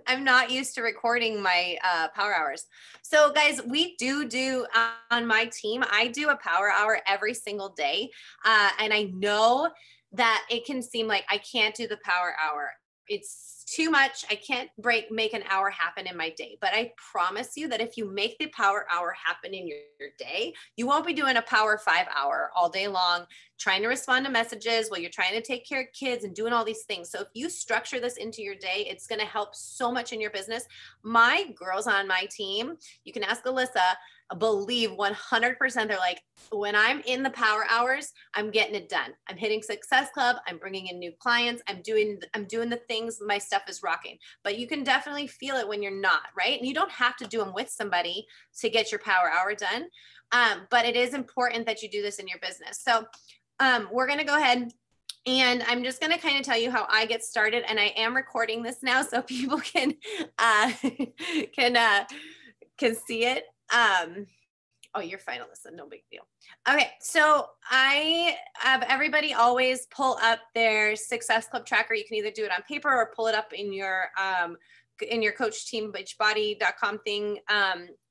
I'm not used to recording my power hours. So guys, we do on my team, I do a power hour every single day. And I know that it can seem like I can't do the power hour. It's too much. I can't make an hour happen in my day. But I promise you that if you make the power hour happen in your day, you won't be doing a power 5 hour all day long, trying to respond to messages while you're trying to take care of kids and doing all these things. So if you structure this into your day, it's going to help so much in your business. My girls on my team, you can ask Alyssa, believe 100%. They're like, when I'm in the power hours, I'm getting it done. I'm hitting Success Club. I'm bringing in new clients. I'm doing the things. My stuff is rocking. But you can definitely feel it when you're not, right? And you don't have to do them with somebody to get your power hour done. But it is important that you do this in your business. So we're going to go ahead and I'm just going to kind of tell you how I get started. And I am recording this now so people can see it. Oh, you're fine, Alyssa. No big deal. Okay, so I have everybody always pull up their Success Club tracker. You can either do it on paper or pull it up in your Coach Team Beachbody.com thing.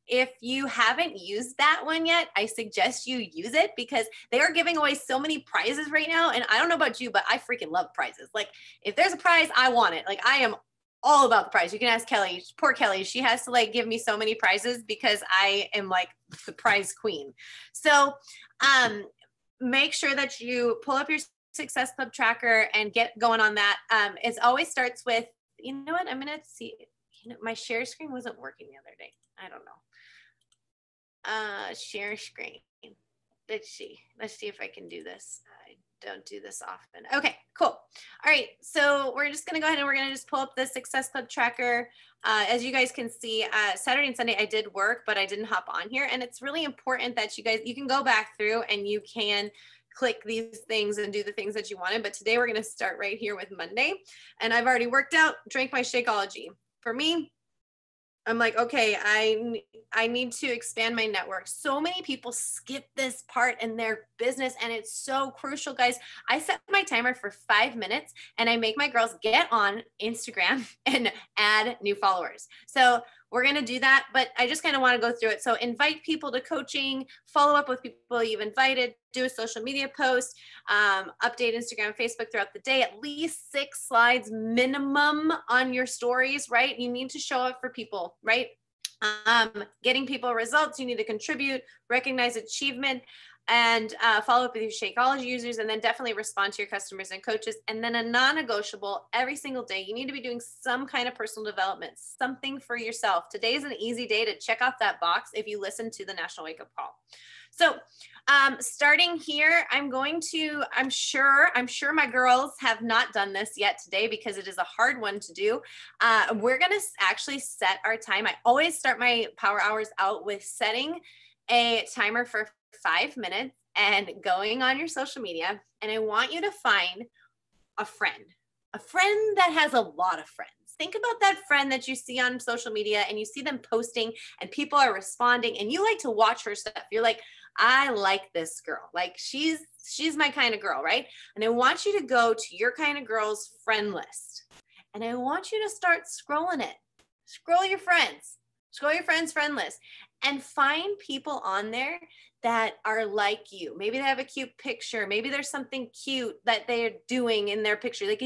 If you haven't used that one yet, I suggest you use it because they are giving away so many prizes right now. And I don't know about you, but I freaking love prizes. Like if there's a prize, I want it. Like I am all about the prize. You can ask Kelly, poor Kelly. She has to like give me so many prizes because I am like the prize queen. So make sure that you pull up your Success Club tracker and get going on that. It always starts with, you know what, I'm going to see, my share screen wasn't working the other day. I don't know. Share screen. Let's see if I can do this. I don't do this often. Okay, cool. All right, so we're just gonna go ahead and we're gonna just pull up the Success Club tracker. As you guys can see, Saturday and Sunday I did work, but I didn't hop on here. And it's really important that you can go back through and you can click these things and do the things that you wanted. But today we're gonna start right here with Monday. And I've already worked out, drank my Shakeology. For me, I'm like, okay, I need to expand my network. So many people skip this part in their business and it's so crucial, guys. I set my timer for 5 minutes and I make my girls get on Instagram and add new followers. So we're going to do that, but I just kind of want to go through it. So invite people to coaching, follow up with people you've invited, do a social media post, update Instagram, Facebook throughout the day, at least 6 slides minimum on your stories, right? You need to show up for people, right? Getting people results, you need to contribute, recognize achievement, and follow up with your Shakeology users, and then definitely respond to your customers and coaches. And then a non-negotiable every single day, you need to be doing some kind of personal development, something for yourself. Today is an easy day to check off that box if you listen to the National Wake Up Call. So starting here, I'm sure my girls have not done this yet today because it is a hard one to do. We're going to actually set our time. I always start my power hours out with setting a timer for 5 minutes and going on your social media. And I want you to find a friend that has a lot of friends. Think about that friend that you see on social media and you see them posting and people are responding and you like to watch her stuff. You're like, I like this girl. Like she's my kind of girl, right? And I want you to go to your kind of girl's friend list. And I want you to start scrolling it. Scroll your friends friend list and find people on there that are like you. Maybe they have a cute picture. Maybe there's something cute that they're doing in their picture. Like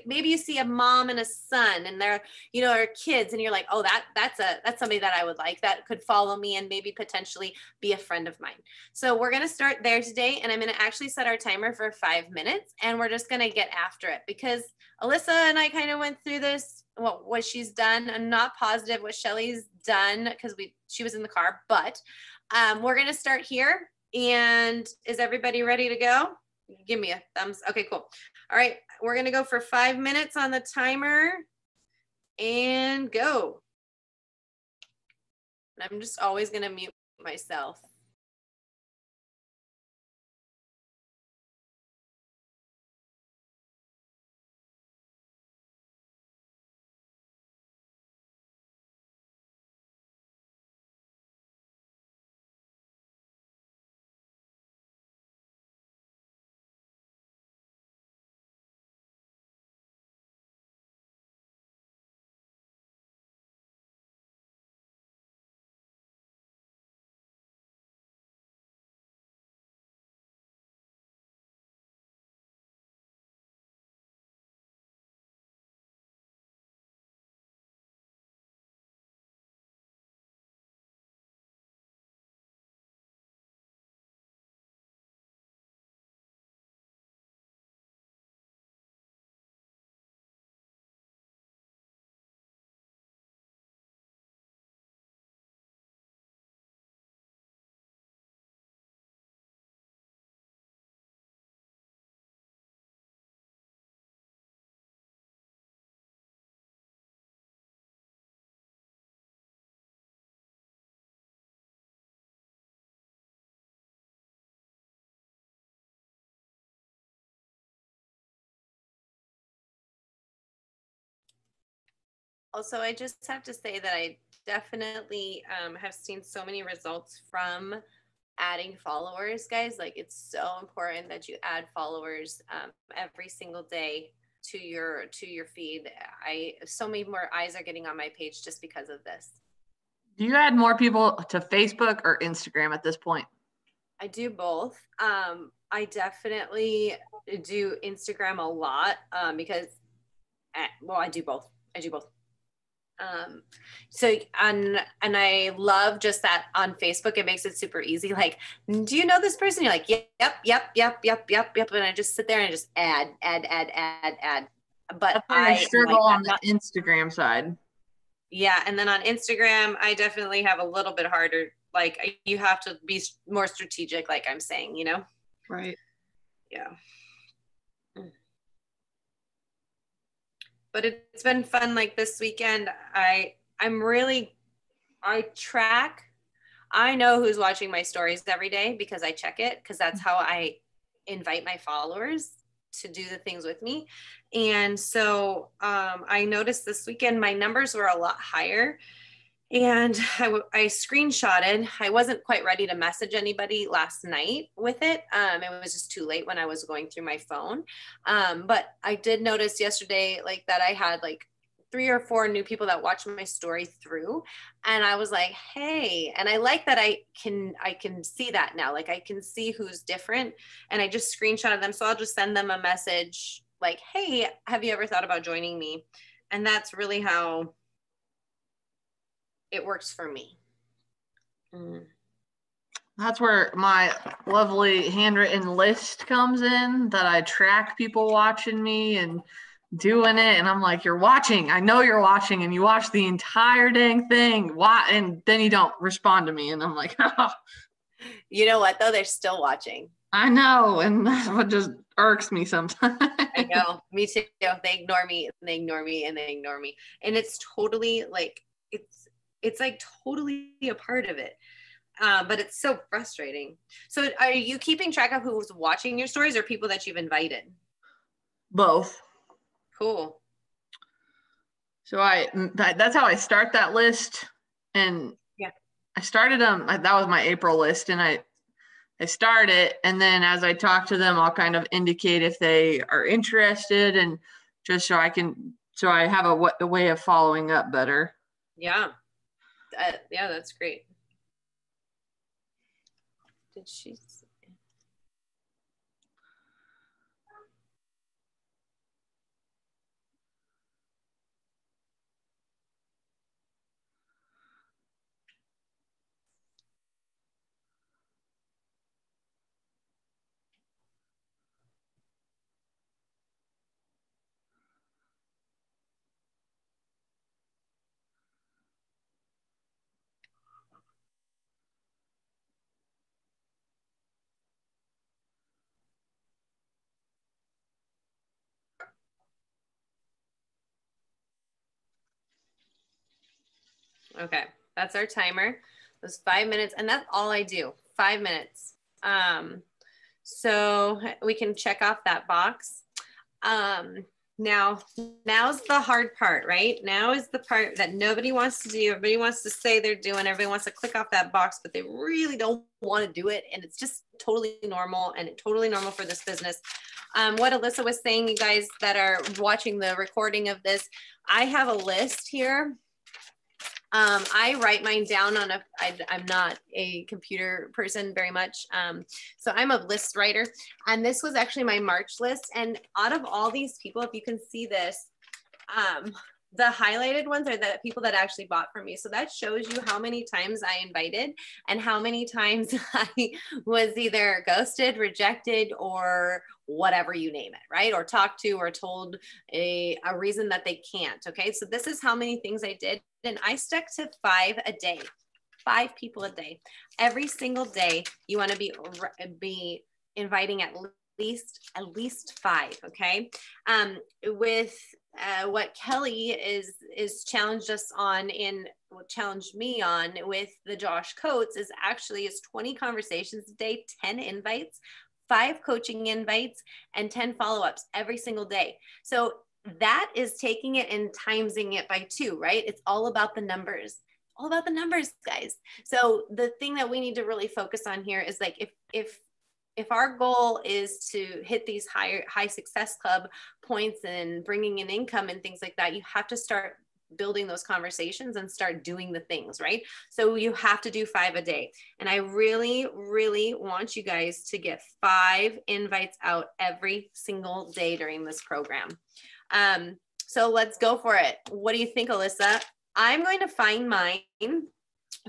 maybe you see a mom and a son and they're, are kids and you're like, oh, that's somebody that I would like that could follow me and maybe potentially be a friend of mine. So we're going to start there today. And I'm going to actually set our timer for 5 minutes and we're just going to get after it because Alyssa and I kind of went through this, what she's done. I'm not positive what Shelly's done because she was in the car, but we're going to start here. And is everybody ready to go? Give me a thumbs. Okay, cool. All right. We're going to go for 5 minutes on the timer and go. I'm just always going to mute myself. Also, I just have to say that I definitely have seen so many results from adding followers, guys. Like, it's so important that you add followers every single day to your feed. I so many more eyes are getting on my page just because of this. Do you add more people to Facebook or Instagram at this point? I do both. I definitely do Instagram a lot because, well, I do both. I do both. So and I love just that on Facebook. It makes it super easy. Like, do you know this person? You're like, yep, yep, yep, yep, yep, yep. And I just sit there and just add. But That's where I struggle like on the Instagram side. Yeah, and then on Instagram, I definitely have a little bit harder. Like, you have to be more strategic, like I'm saying, you know? Right. Yeah. But it's been fun. Like this weekend, I track. I know who's watching my stories every day because I check it, because that's how I invite my followers to do the things with me. And so I noticed this weekend my numbers were a lot higher. And I screenshotted. I wasn't quite ready to message anybody last night with it. It was just too late when I was going through my phone. But I did notice yesterday, like, that I had like 3 or 4 new people that watched my story through, and I was like, hey. And I like that I can see that now. Like, I can see who's different, and I just screenshotted them. So I'll just send them a message like, hey, have you ever thought about joining me? And that's really how it works for me. That's where my lovely handwritten list comes in, that I track people watching me and doing it. And I'm like, you're watching. I know you're watching, and you watch the entire dang thing. Why? And then you don't respond to me. And I'm like, oh. You know what, though? They're still watching. I know. And that's what just irks me sometimes. I know. Me too. They ignore me, and they ignore me, and they ignore me. And it's totally like, it's like totally a part of it. But it's so frustrating. So are you keeping track of who's watching your stories or people that you've invited? Both. Cool. So that's how I start that list. And yeah, I started that was my April list, and I start it, and then as I talk to them, I'll kind of indicate if they are interested, and just so I have a way of following up better. Yeah. Yeah, that's great. Did she? Okay, that's our timer. It was 5 minutes, and that's all I do. 5 minutes. So we can check off that box. Now's the hard part, right? Now is the part that nobody wants to do. Everybody wants to say they're doing. Everybody wants to click off that box, but they really don't want to do it. And it's just totally normal, and totally normal for this business. What Alyssa was saying, you guys that are watching the recording of this, I have a list here. I write mine down on I'm not a computer person very much. So I'm a list writer, and this was actually my March list. And out of all these people, if you can see this, the highlighted ones are the people that actually bought from me. So that shows you how many times I invited and how many times I was either ghosted, rejected, or whatever you name it, right? Or talked to, or told a reason that they can't. Okay. So this is how many things I did. And I stuck to 5 a day, 5 people a day. Every single day, you want to be inviting at least 5. Okay. With what Kelly is challenged us on challenged me on with the Josh Coates is 20 conversations a day, 10 invites, 5 coaching invites, and 10 follow-ups every single day. So that is taking it and timesing it by 2, right? It's all about the numbers. All about the numbers, guys. So the thing that we need to really focus on here is like if our goal is to hit these high success club points and bringing in income and things like that, you have to start building those conversations and start doing the things, right? So you have to do 5 a day. And I really, really want you guys to get 5 invites out every single day during this program. So let's go for it. What do you think, Alyssa? I'm going to find mine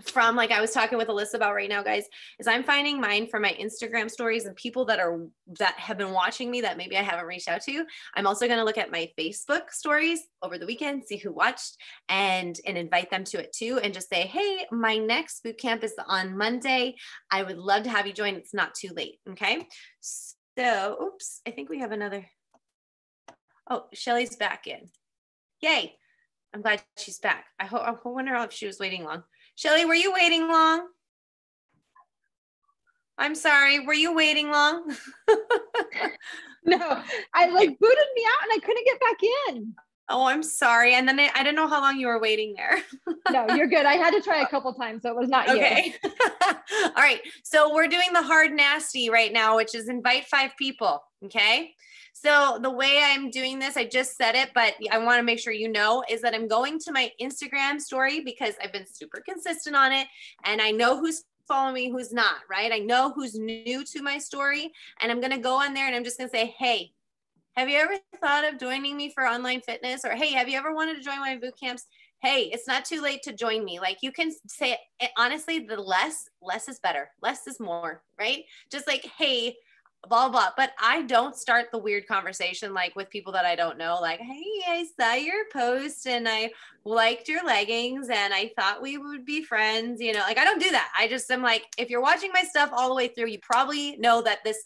from, like I was talking with Alyssa about right now, guys, is I'm finding mine from my Instagram stories and people that have been watching me that maybe I haven't reached out to. I'm also going to look at my Facebook stories over the weekend, see who watched and invite them to it too. And just say, hey, my next boot camp is on Monday. I would love to have you join. It's not too late. Okay. So, oops, I think we have another. Oh, Shelly's back in. Yay. I'm glad she's back. I wonder if she was waiting long. Shelly, were you waiting long? I'm sorry. Were you waiting long? No, I like booted me out and I couldn't get back in. Oh, I'm sorry. And then I didn't know how long you were waiting there. No, you're good. I had to try a couple times, so it was not okay. you. All right. So we're doing the hard nasty right now, which is invite 5 people. Okay. So the way I'm doing this, I just said it, but I want to make sure you know, is that I'm going to my Instagram story because I've been super consistent on it. And I know who's following me, who's not, right? I know who's new to my story. And I'm going to go on there and I'm just going to say, hey, have you ever thought of joining me for online fitness? Or, hey, have you ever wanted to join my boot camps? Hey, it's not too late to join me. Like you can say it, honestly, the less is better. Less is more, right? Just like, hey, blah, blah. But I don't start the weird conversation like with people that I don't know, like, hey, I saw your post and I liked your leggings and I thought we would be friends. You know, like I don't do that. I just am like, if you're watching my stuff all the way through, you probably know that this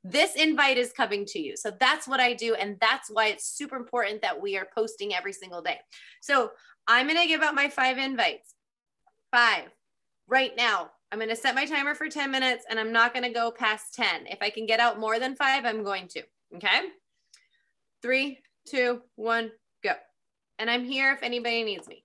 this invite is coming to you. So that's what I do. And that's why it's super important that we are posting every single day. So I'm going to give out my 5 invites. 5 right now. I'm going to set my timer for 10 minutes and I'm not going to go past 10. If I can get out more than 5, I'm going to. Okay. 3, 2, 1, go. And I'm here if anybody needs me.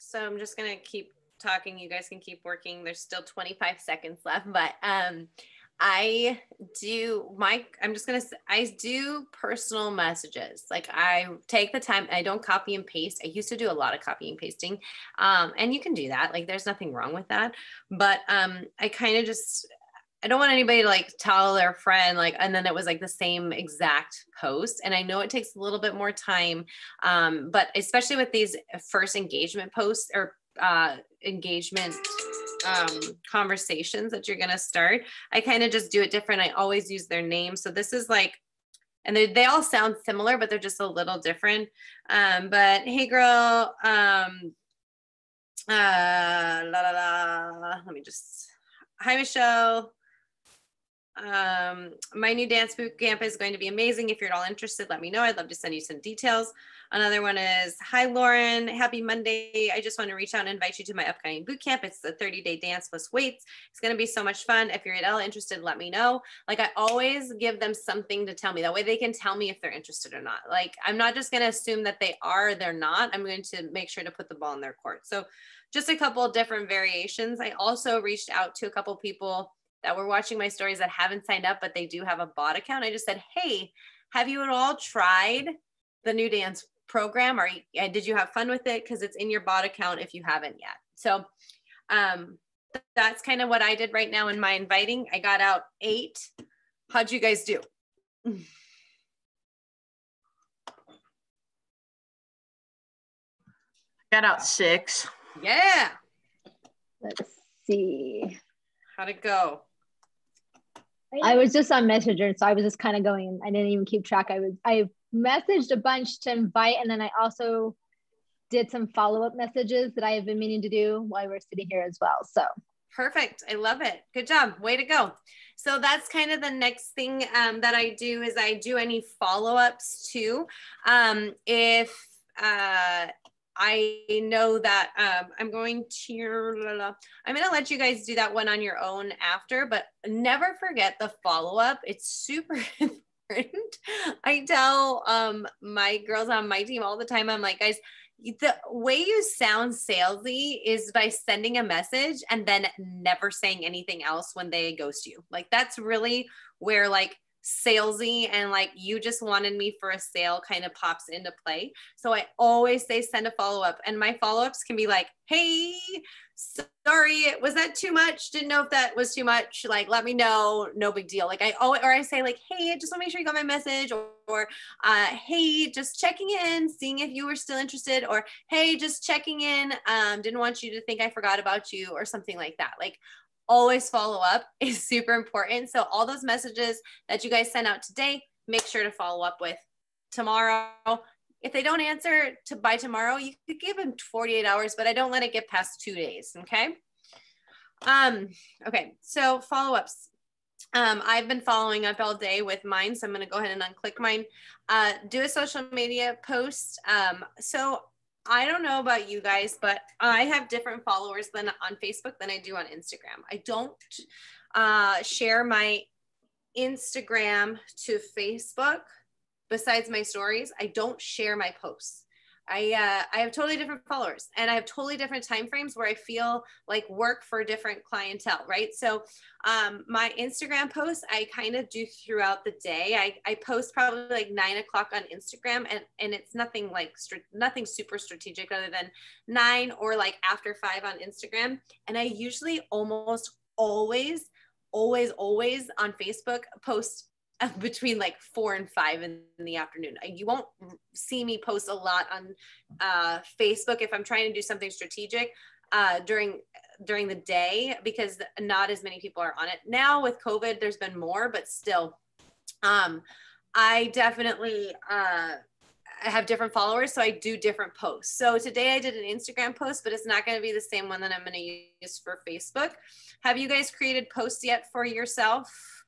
So I'm just going to keep talking. You guys can keep working. There's still 25 seconds left, but I do personal messages. Like I take the time, I don't copy and paste. I used to do a lot of copying and pasting. And you can do that. Like there's nothing wrong with that. But I kind of just, I don't want anybody to like tell their friend, like, and then it was like the same exact post. And I know it takes a little bit more time. But especially with these first engagement posts or engagement conversations that you're going to start, I kind of just do it different. I always use their name. So this is like, and they all sound similar, but they're just a little different. But hey girl, let me just, hi Michelle. My new dance boot camp is going to be amazing. If you're at all interested, let me know. I'd love to send you some details. Another one is, hi Lauren, happy Monday. I just want to reach out and invite you to my upcoming boot camp. It's the 30-day dance plus weights. It's going to be so much fun. If you're at all interested, let me know. Like I always give them something to tell me. That way they can tell me if they're interested or not. Like I'm not just going to assume that they are, they're not. I'm going to make sure to put the ball in their court. So just a couple of different variations. I also reached out to a couple of people that were watching my stories that haven't signed up, but they do have a bot account. I just said, hey, have you at all tried the new dance program? Or did you have fun with it? Because it's in your bot account if you haven't yet. So that's kind of what I did right now in my inviting. I got out 8. How'd you guys do? Got out 6. Yeah. Let's see. How'd it go? I was just on Messenger, so I was just kind of going. I didn't even keep track. I messaged a bunch to invite, and then I also did some follow-up messages that I have been meaning to do while we're sitting here as well. So perfect. I love it. Good job. Way to go. So that's kind of the next thing that I do is I do any follow-ups too. If I know that I'm going to let you guys do that one on your own after, but never forget the follow-up. It's super important. I tell my girls on my team all the time, I'm like, guys, the way you sound salesy is by sending a message and then never saying anything else when they ghost you. Like that's really where like salesy and like you just wanted me for a sale kind of pops into play. So I always say send a follow-up, and my follow-ups can be like, hey, sorry, was that too much? Didn't know if that was too much. Like, let me know. No big deal. Like I say like, hey, I just want to make sure you got my message, or hey, just checking in, seeing if you were still interested, or hey, just checking in. Didn't want you to think I forgot about you, or something like that. Like always follow up is super important. So all those messages that you guys send out today, make sure to follow up with tomorrow. If they don't answer by tomorrow, you could give them 48 hours, but I don't let it get past 2 days. Okay. Okay. So follow-ups. I've been following up all day with mine. So I'm going to go ahead and unclick mine, do a social media post. So I don't know about you guys, but I have different followers than on Facebook than I do on Instagram. I don't share my Instagram to Facebook. Besides my stories, I don't share my posts. I have totally different followers, and I have totally different time frames where I feel like work for different clientele, right? So my Instagram posts, I kind of do throughout the day. I post probably like 9 o'clock on Instagram, and it's nothing like nothing super strategic other than 9 or like after 5 on Instagram. And I usually almost always on Facebook post between like 4 and 5 in the afternoon. You won't see me post a lot on Facebook if I'm trying to do something strategic during the day, because not as many people are on it. Now with COVID, there's been more, but still, I definitely have different followers, so I do different posts. So today I did an Instagram post, but it's not going to be the same one that I'm going to use for Facebook. Have you guys created posts yet for yourself?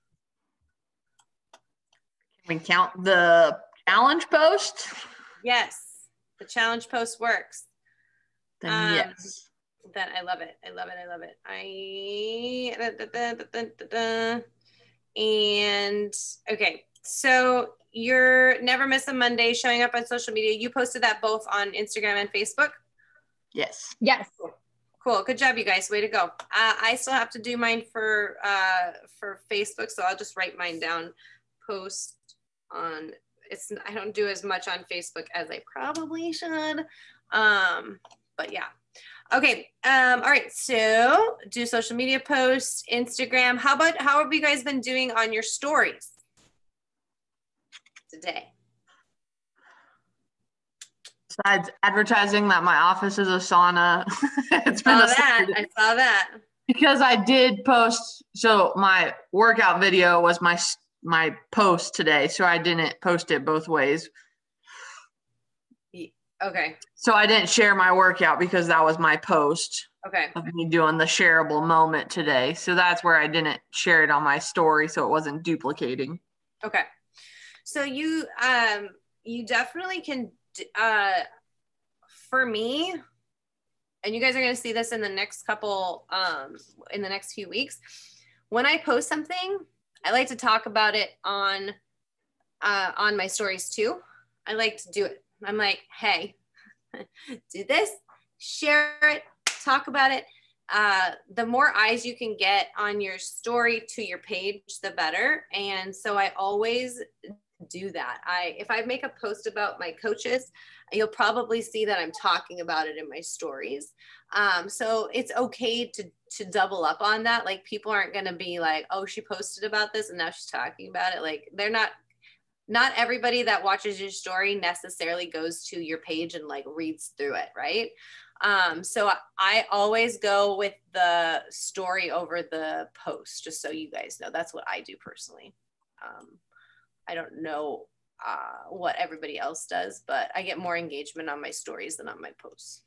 We count the challenge post? Yes, the challenge post works. Then yes. Then I love it. I love it. I love it. And okay, so you're never miss a Monday showing up on social media. You posted that both on Instagram and Facebook? Yes. Yes. Cool. Good job, you guys. Way to go. I still have to do mine for Facebook, so I'll just write mine down. Post on I don't do as much on Facebook as I probably should. But yeah. Okay. All right. So do social media posts, Instagram. How have you guys been doing on your stories today? Besides advertising that my office is a sauna, it's been I saw that. Because I did post, so my workout video was my post today, so I didn't post it both ways. Okay. So I didn't share my workout because that was my post. Okay. Of me doing the shareable moment today. So that's where I didn't share it on my story, so it wasn't duplicating. Okay. So you definitely can, for me, and you guys are going to see this in the next in the next few weeks. When I post something, I like to talk about it on my stories too. I like to do it. I'm like, hey, do this, share it, talk about it. The more eyes you can get on your story to your page, the better. And so I always do that. If I make a post about my coaches, you'll probably see that I'm talking about it in my stories. So it's okay to double up on that. Like, people aren't going to be like, oh, she posted about this and now she's talking about it. Like, they're not everybody that watches your story necessarily goes to your page and like reads through it, right? So I always go with the story over the post, just so you guys know. That's what I do personally. I don't know what everybody else does, but I get more engagement on my stories than on my posts.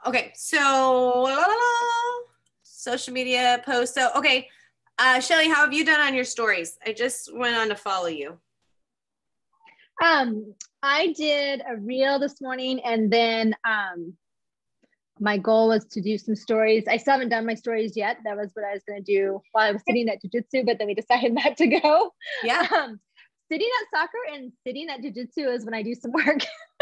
Okay, so social media posts. So, okay, Shelly, how have you done on your stories? I just went on to follow you. I did a reel this morning, and then my goal was to do some stories. I still haven't done my stories yet. That was what I was going to do while I was sitting at jiu-jitsu, but then we decided not to go. Yeah. Sitting at soccer and sitting at jiu-jitsu is when I do some work.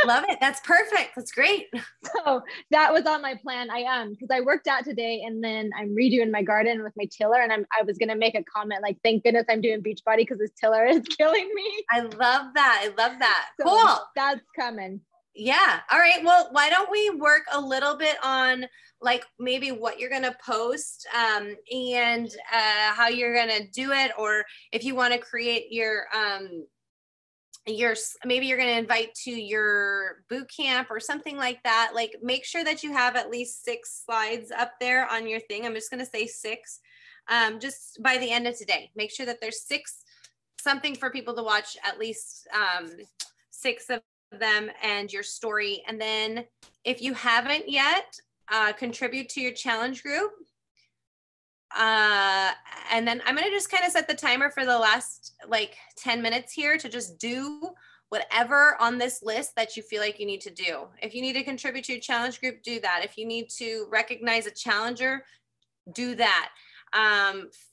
Love it. That's perfect. That's great. So that was on my plan. Because I worked out today, and then I'm redoing my garden with my tiller, and I was gonna make a comment like, thank goodness I'm doing Beachbody because this tiller is killing me. I love that. I love that. So cool. That's coming. Yeah. All right. Well, why don't we work a little bit on like maybe what you're going to post and how you're going to do it, or if you want to create your maybe you're going to invite to your boot camp or something like that. Like, make sure that you have at least 6 slides up there on your thing. I'm just going to say 6 just by the end of today. Make sure that there's 6, something for people to watch, at least 6 of them, and your story. And then if you haven't yet, contribute to your challenge group. And then I'm going to just kind of set the timer for the last like 10 minutes here to just do whatever on this list that you feel like you need to do. If you need to contribute to your challenge group, do that. If you need to recognize a challenger, do that.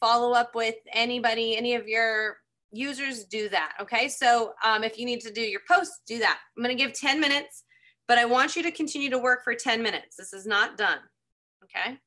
Follow up with anybody, any of your users, do that. Okay. So if you need to do your posts, do that. I'm going to give 10 minutes, but I want you to continue to work for 10 minutes. This is not done. Okay.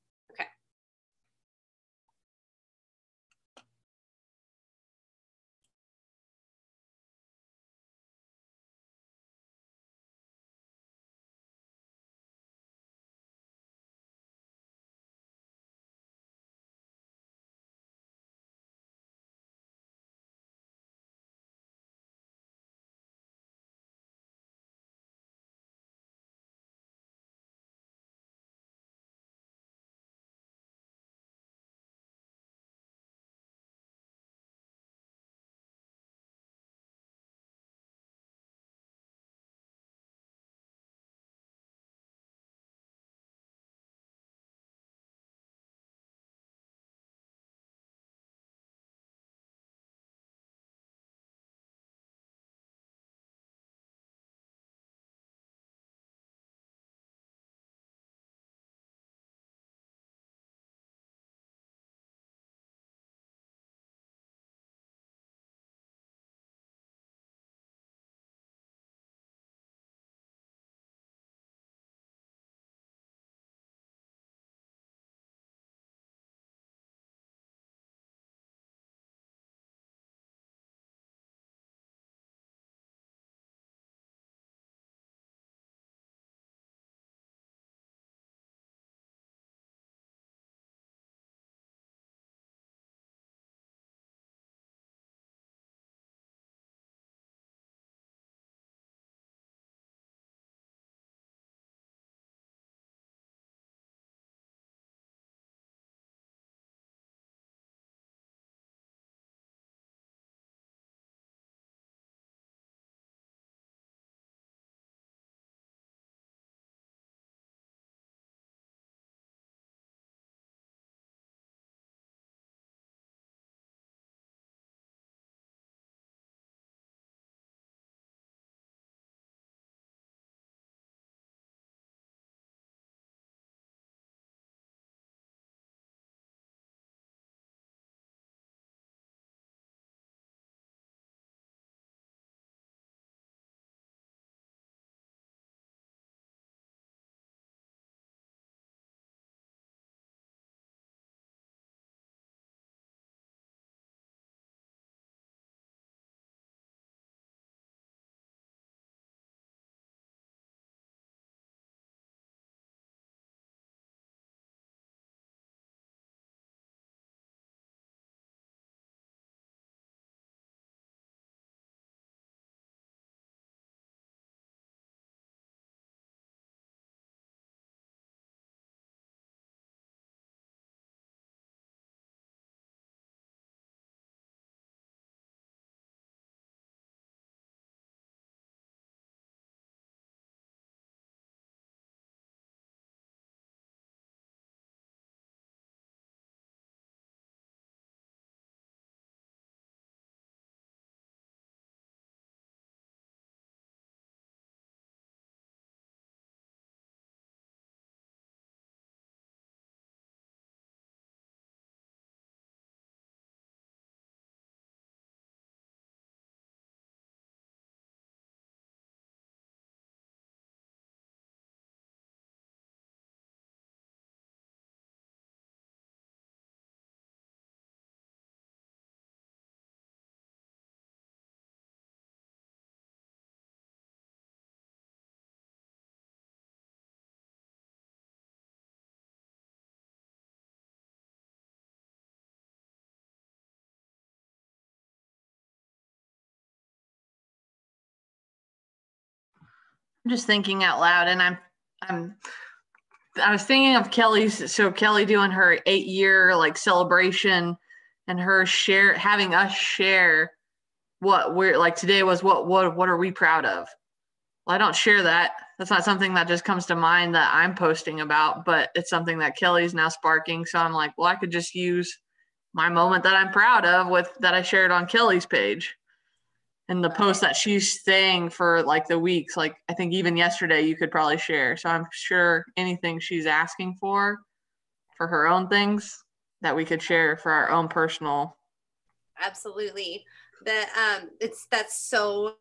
I'm just thinking out loud, and I was thinking of Kelly doing her 8-year like celebration, and her having us share what we're like today was what are we proud of? Well, I don't share that. That's not something that just comes to mind that I'm posting about, but it's something that Kelly's now sparking. So I'm like, well, I could just use my moment that I'm proud of that I shared on Kelly's page. And the post that she's staying for like the weeks, like I think even yesterday you could probably share. So I'm sure anything she's asking for her own things that we could share for our own personal. Absolutely. That's so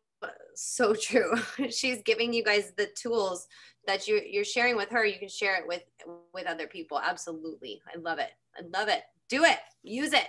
true. She's giving you guys the tools that you're sharing with her. You can share it with other people. Absolutely. I love it. I love it. Do it. Use it.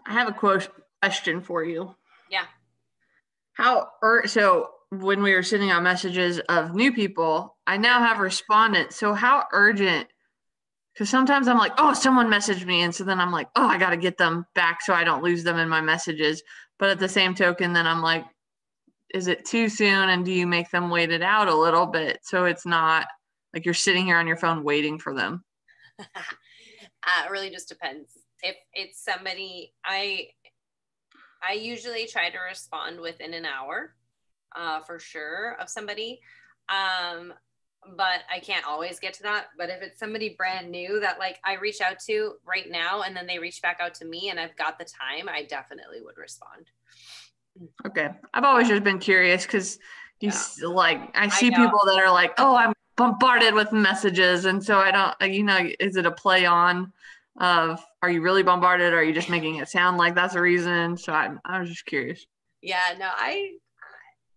I have a question for you. Yeah. So when we were sending out messages of new people, I now have respondents. So how urgent? Because sometimes I'm like, oh, someone messaged me. And so then I'm like, oh, I got to get them back so I don't lose them in my messages. But at the same token, then I'm like, is it too soon? And do you make them wait it out a little bit so it's not like you're sitting here on your phone waiting for them? It really just depends. If it's somebody, I usually try to respond within an hour. for sure of somebody. But I can't always get to that. But if it's somebody brand new that like I reach out to right now and then they reach back out to me and I've got the time, I definitely would respond. Okay. I've always just been curious because like I see know. people that are like, oh, I'm bombarded with messages. And so I don't, you know, is it a play on of, are you really bombarded? Or are you just making it sound like that's a reason? So I was just curious. Yeah, no,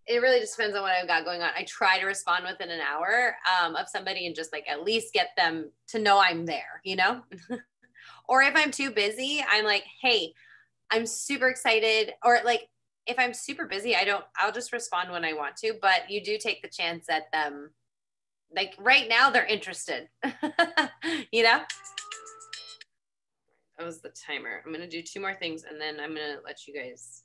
it really just depends on what I've got going on. I try to respond within an hour of somebody and just like at least get them to know I'm there, you know? Or if I'm too busy, I'm like, hey, I'm super excited. Or like, if I'm super busy, I'll just respond when I want to, but you do take the chance at them. Like right now they're interested, you know? That was the timer. I'm going to do 2 more things and then I'm going to let you guys.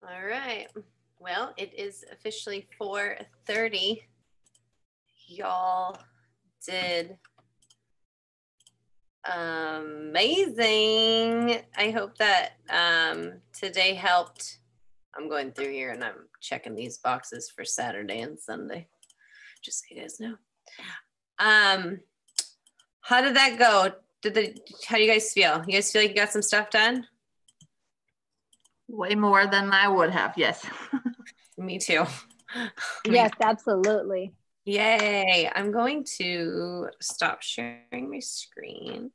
All right. Well, it is officially 4:30. Y'all did amazing. I hope that today helped. I'm going through here and I'm checking these boxes for Saturday and Sunday, just so you guys know. How did that go? How do you guys feel? You guys feel like you got some stuff done? Way more than I would have. Yes. Me too. Yes, absolutely. Yay. I'm going to stop sharing my screen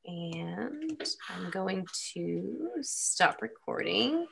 and I'm going to stop recording.